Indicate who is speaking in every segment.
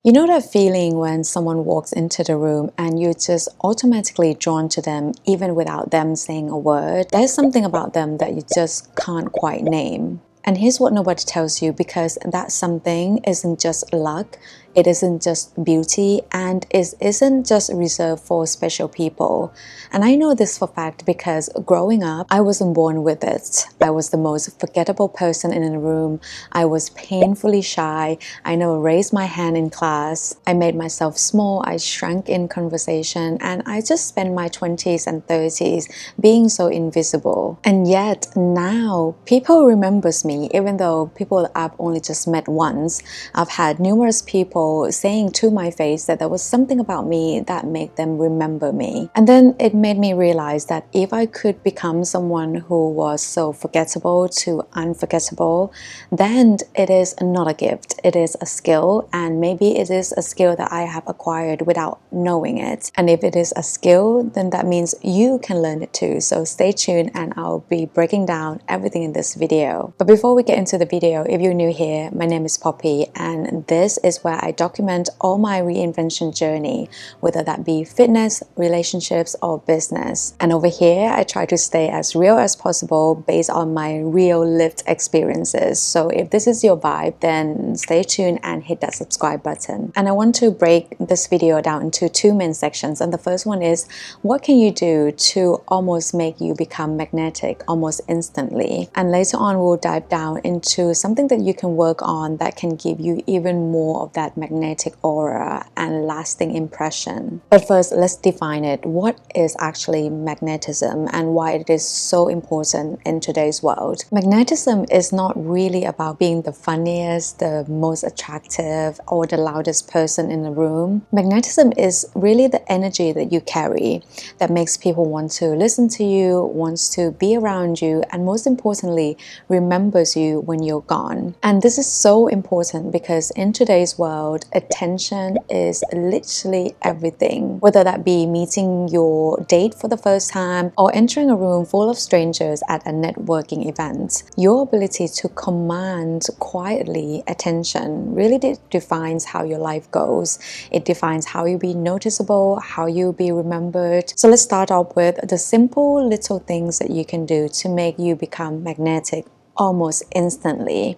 Speaker 1: You know that feeling when someone walks into the room and you're just automatically drawn to them even without them saying a word? There's something about them that you just can't quite name. And here's what nobody tells you, because that something isn't just luck, it isn't just beauty, and it isn't just reserved for special people. And I know this for a fact because growing up, I wasn't born with it. I was the most forgettable person in the room. I was painfully shy. I never raised my hand in class. I made myself small. I shrank in conversation. And I just spent my 20s and 30s being so invisible. And yet now people remembers me, even though people I've only just met once. I've had numerous people saying to my face that there was something about me that made them remember me. And then it made me realize that if I could become someone who was so forgettable to unforgettable, then it is not a gift, it is a skill. And maybe it is a skill that I have acquired without knowing it. And if it is a skill, then that means you can learn it too. So stay tuned and I'll be breaking down everything in this video. But before we get into the video, if you're new here, my name is Poppy, and this is where I document all my reinvention journey, whether that be fitness, relationships, or business. And over here, I try to stay as real as possible based on my real lived experiences. So if this is your vibe, then stay tuned and hit that subscribe button. And I want to break this video down into two main sections. And the first one is, what can you do to almost make you become magnetic almost instantly? And later on, we'll dive down into something that you can work on that can give you even more of that magnetic aura and lasting impression. But first, let's define it. What is actually magnetism and why it is so important in today's world? Magnetism is not really about being the funniest, the most attractive, or the loudest person in the room. Magnetism is really the energy that you carry that makes people want to listen to you, wants to be around you, and most importantly, remembers you when you're gone. And this is so important because in today's world, attention is literally everything. Whether that be meeting your date for the first time or entering a room full of strangers at a networking event, your ability to command quietly attention really defines how your life goes. It defines how you be noticeable, how you be remembered. So let's start off with the simple little things that you can do to make you become magnetic almost instantly.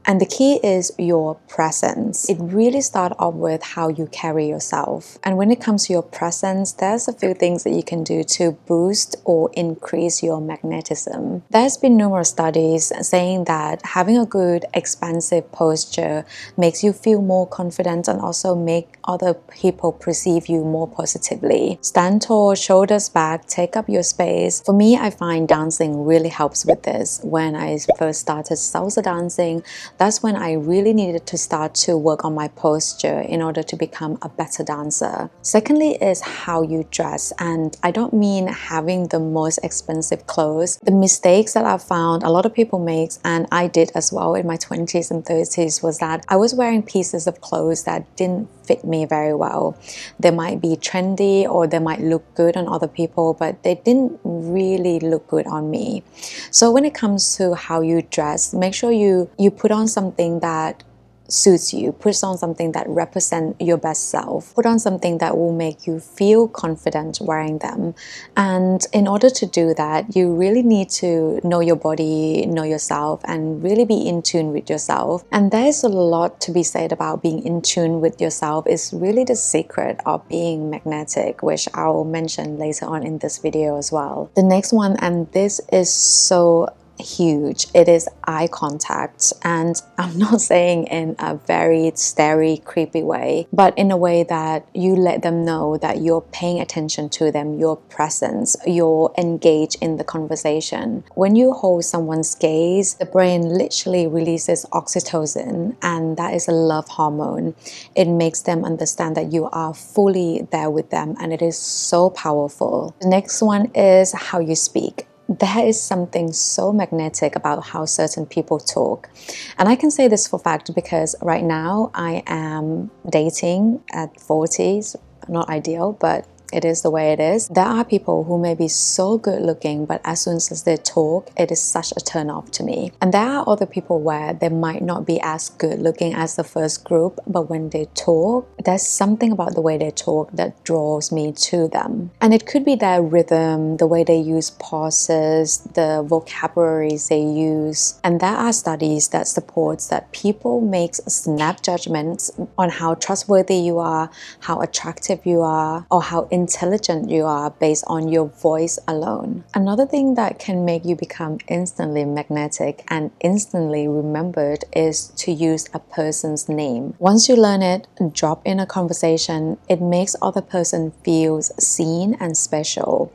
Speaker 1: And the key is your presence. It really starts off with how you carry yourself. And when it comes to your presence, there's a few things that you can do to boost or increase your magnetism. There's been numerous studies saying that having a good expansive posture makes you feel more confident and also make other people perceive you more positively. Stand tall, shoulders back, take up your space. For me, I find dancing really helps with this. When I first started salsa dancing, that's when I really needed to start to work on my posture in order to become a better dancer. Secondly is how you dress, and I don't mean having the most expensive clothes. The mistakes that I've found a lot of people make, and I did as well in my 20s and 30s, was that I was wearing pieces of clothes that didn't fit me very well. They might be trendy or they might look good on other people, but they didn't really look good on me. So when it comes to how you dress, make sure you put on something that suits you, put on something that represents your best self, put on something that will make you feel confident wearing them. And in order to do that, you really need to know your body, know yourself, and really be in tune with yourself. And there's a lot to be said about being in tune with yourself. Is really the secret of being magnetic, which I will mention later on in this video as well. The next one, and this is so huge, it is eye contact. And I'm not saying in a very starey, creepy way, but in a way that you let them know that you're paying attention to them, your presence, you're engaged in the conversation. When you hold someone's gaze, the brain literally releases oxytocin, and that is a love hormone. It makes them understand that you are fully there with them, and it is so powerful. The next one is how you speak. There is something so magnetic about how certain people talk. And I can say this for fact because right now I am dating at 40s, not ideal, but it is the way it is. There are people who may be so good looking, but as soon as they talk, it is such a turn off to me. And there are other people where they might not be as good looking as the first group, but when they talk, there's something about the way they talk that draws me to them. And it could be their rhythm, the way they use pauses, the vocabularies they use. And there are studies that supports that people make snap judgments on how trustworthy you are, how attractive you are, or how intelligent you are based on your voice alone. Another thing that can make you become instantly magnetic and instantly remembered is to use a person's name. Once you learn it, drop in a conversation, it makes other person feels seen and special.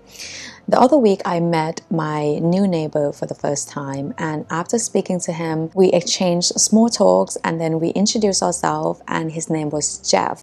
Speaker 1: The other week, I met my new neighbor for the first time, and after speaking to him, we exchanged small talks and then we introduced ourselves, and his name was Jeff.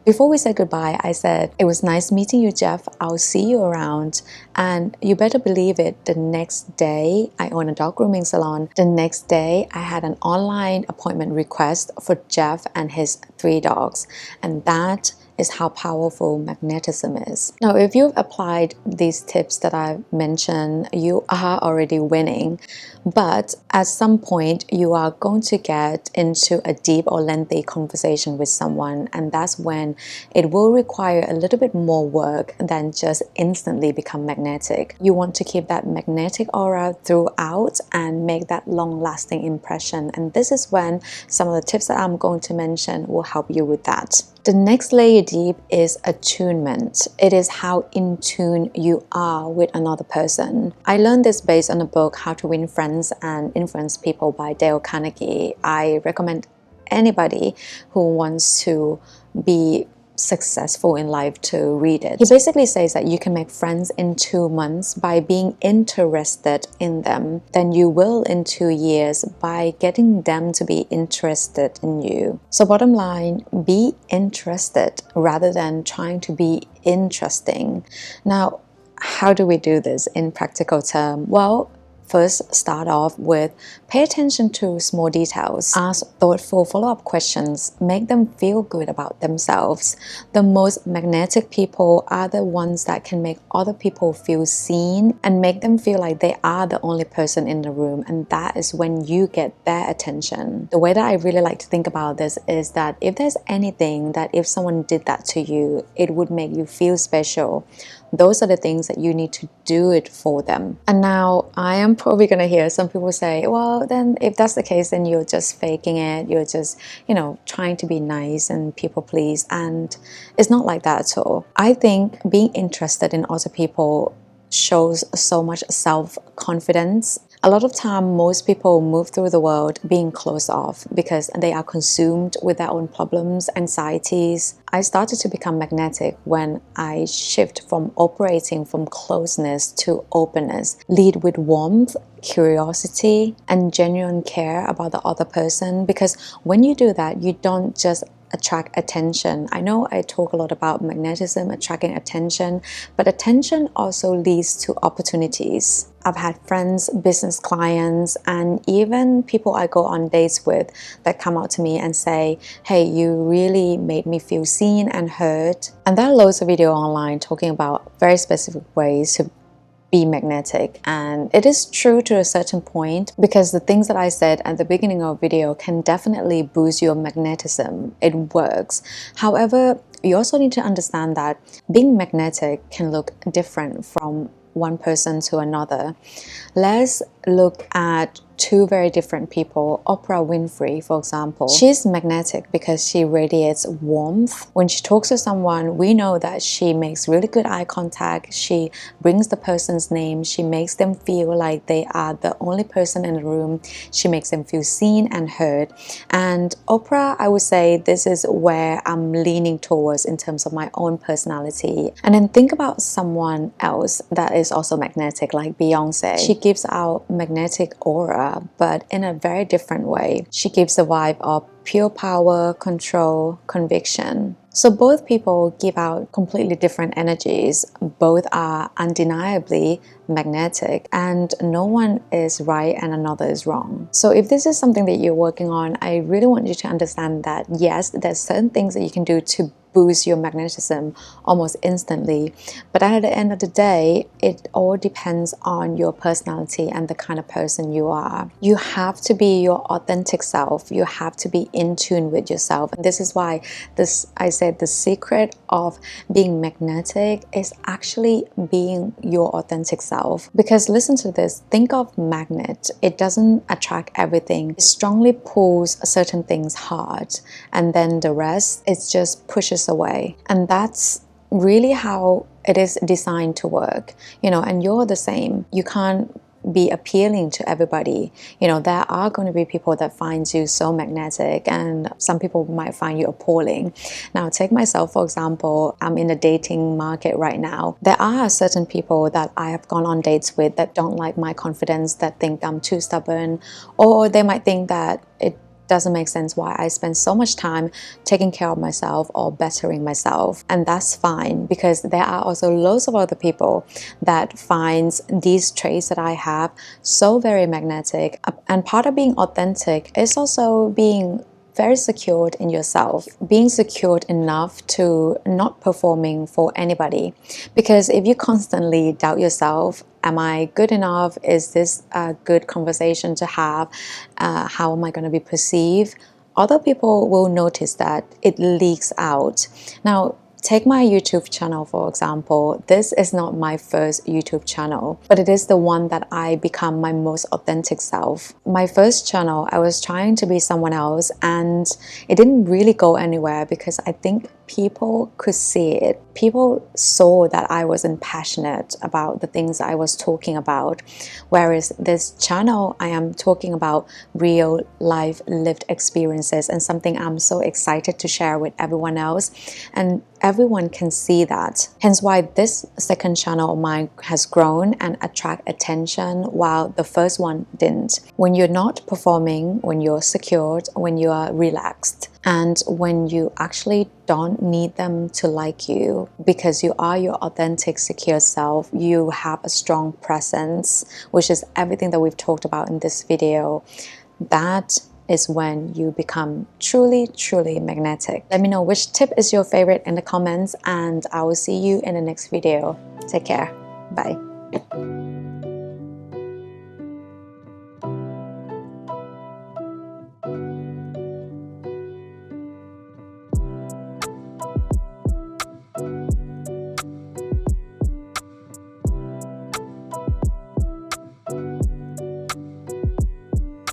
Speaker 1: Before we said goodbye, I said, "It was nice meeting you, Jeff. I'll see you around." And you better believe it, the next day, I own a dog grooming salon. The next day, I had an online appointment request for Jeff and his 3 dogs. And that is how powerful magnetism is. Now, if you've applied these tips that I've mentioned, you are already winning. But at some point, you are going to get into a deep or lengthy conversation with someone, and that's when it will require a little bit more work than just instantly become magnetic. You want to keep that magnetic aura throughout and make that long-lasting impression. And this is when some of the tips that I'm going to mention will help you with that. The next layer deep is attunement. It is how in tune you are with another person. I learned this based on the book How to Win Friends and Influence People by Dale Carnegie. I recommend anybody who wants to be successful in life to read it. He basically says that you can make friends in 2 months by being interested in them. Then you will in 2 years by getting them to be interested in you. So bottom line, be interested rather than trying to be interesting. Now, how do we do this in practical terms? Well, first, start off with pay attention to small details. Ask thoughtful follow-up questions. Make them feel good about themselves. The most magnetic people are the ones that can make other people feel seen and make them feel like they are the only person in the room, and that is when you get their attention. The way that I really like to think about this is that if there's anything that if someone did that to you, it would make you feel special, those are the things that you need to do it for them. And now I am probably going to hear some people say, well, then if that's the case, then you're just faking it. You're just, trying to be nice and people please. And it's not like that at all. I think being interested in other people shows so much self-confidence. A lot of time, most people move through the world being closed off because they are consumed with their own problems, anxieties. I started to become magnetic when I shift from operating from closeness to openness. Lead with warmth, curiosity, and genuine care about the other person, because when you do that, you don't just attract attention. I know I talk a lot about magnetism, attracting attention, but attention also leads to opportunities. I've had friends, business clients, and even people I go on dates with that come out to me and say, "Hey, you really made me feel seen and heard." And there are loads of videos online talking about very specific ways to be magnetic, and it is true to a certain point, because the things that I said at the beginning of the video can definitely boost your magnetism. It works. However, you also need to understand that being magnetic can look different from one person to another. Let's look at 2 very different people. Oprah Winfrey, for example, she's magnetic because she radiates warmth. When she talks to someone, we know that she makes really good eye contact. She brings the person's name. She makes them feel like they are the only person in the room. She makes them feel seen and heard. And Oprah, I would say this is where I'm leaning towards in terms of my own personality. And then think about someone else that is also magnetic, like Beyonce. She gives out magnetic aura, but in a very different way. She gives a vibe of pure power, control, conviction. So both people give out completely different energies. Both are undeniably magnetic, and no one is right and another is wrong. So if this is something that you're working on, I really want you to understand that yes, there's certain things that you can do to boost your magnetism almost instantly. But at the end of the day, it all depends on your personality and the kind of person you are. You have to be your authentic self. You have to be in tune with yourself. And this is why I said the secret of being magnetic is actually being your authentic self. Because listen to this, think of magnet. It doesn't attract everything. It strongly pulls certain things hard, and then the rest, it just pushes away. And that's really how it is designed to work, you know. And you're the same. You can't be appealing to everybody. You know, there are going to be people that find you so magnetic, and some people might find you appalling. Now, take myself for example. I'm in the dating market right now. There are certain people that I have gone on dates with that don't like my confidence, that think I'm too stubborn, or they might think that it doesn't make sense why I spend so much time taking care of myself or bettering myself. And that's fine, because there are also loads of other people that finds these traits that I have so very magnetic. And part of being authentic is also being very secured in yourself, being secured enough to not performing for anybody. Because if you constantly doubt yourself, am I good enough? Is this a good conversation to have? How am I going to be perceived? Other people will notice that it leaks out. Now, take my YouTube channel for example. This is not my first YouTube channel, but it is the one that I become my most authentic self. My first channel, I was trying to be someone else, and it didn't really go anywhere because I think people could see it. People saw that I wasn't passionate about the things I was talking about. Whereas this channel, I am talking about real life lived experiences, and something I'm so excited to share with everyone else. And everyone can see that. Hence why this second channel of mine has grown and attract attention, while the first one didn't. When you're not performing, when you're secured, when you are relaxed, and when you actually don't need them to like you because you are your authentic, secure self, you have a strong presence, which is everything that we've talked about in this video. That is when you become truly, truly magnetic. Let me know which tip is your favorite in the comments, and I will see you in the next video. Take care. Bye.